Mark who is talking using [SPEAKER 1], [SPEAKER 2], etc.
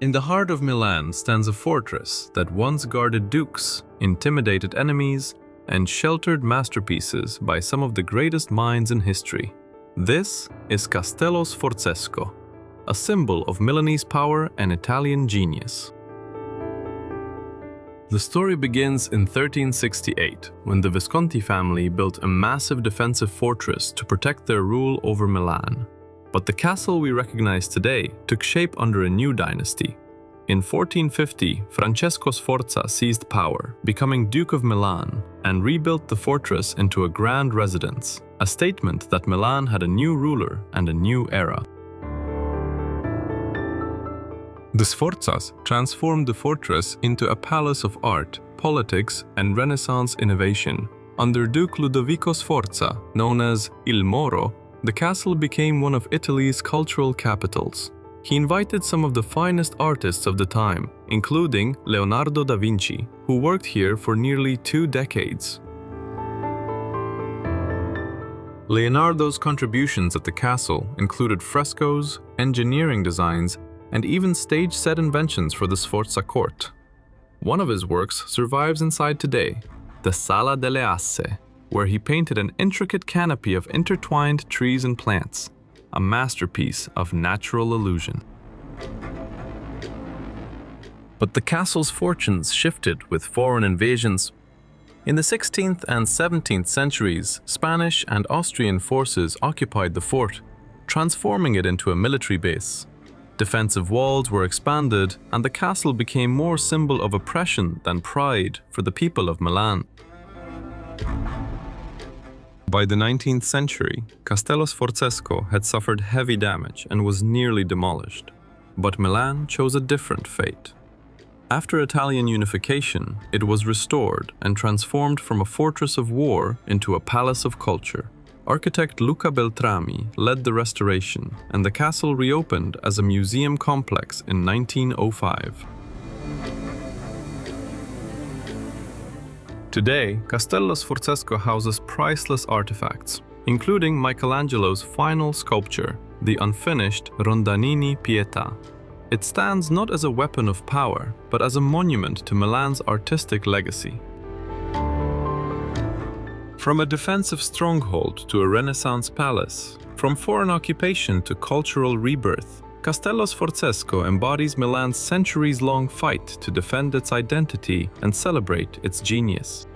[SPEAKER 1] In the heart of Milan stands a fortress that once guarded dukes, intimidated enemies, and sheltered masterpieces by some of the greatest minds in history. This is Castello Sforzesco, a symbol of Milanese power and Italian genius. The story begins in 1368, when the Visconti family built a massive defensive fortress to protect their rule over Milan. But the castle we recognize today took shape under a new dynasty. In 1450, Francesco Sforza seized power, becoming Duke of Milan, and rebuilt the fortress into a grand residence, a statement that Milan had a new ruler and a new era. The Sforzas transformed the fortress into a palace of art, politics, and Renaissance innovation. Under Duke Ludovico Sforza, known as Il Moro, the castle became one of Italy's cultural capitals. He invited some of the finest artists of the time, including Leonardo da Vinci, who worked here for nearly 2 decades. Leonardo's contributions at the castle included frescoes, engineering designs, and even stage set inventions for the Sforza court. One of his works survives inside today, the Sala delle Asse, where he painted an intricate canopy of intertwined trees and plants, a masterpiece of natural illusion. But the castle's fortunes shifted with foreign invasions. In the 16th and 17th centuries, Spanish and Austrian forces occupied the fort, transforming it into a military base. Defensive walls were expanded, and the castle became more symbol of oppression than pride for the people of Milan. By the 19th century, Castello Sforzesco had suffered heavy damage and was nearly demolished. But Milan chose a different fate. After Italian unification, it was restored and transformed from a fortress of war into a palace of culture. Architect Luca Beltrami led the restoration, and the castle reopened as a museum complex in 1905. Today, Castello Sforzesco houses priceless artifacts, including Michelangelo's final sculpture, the unfinished Rondanini Pietà. It stands not as a weapon of power, but as a monument to Milan's artistic legacy. From a defensive stronghold to a Renaissance palace, from foreign occupation to cultural rebirth, Castello Sforzesco embodies Milan's centuries-long fight to defend its identity and celebrate its genius.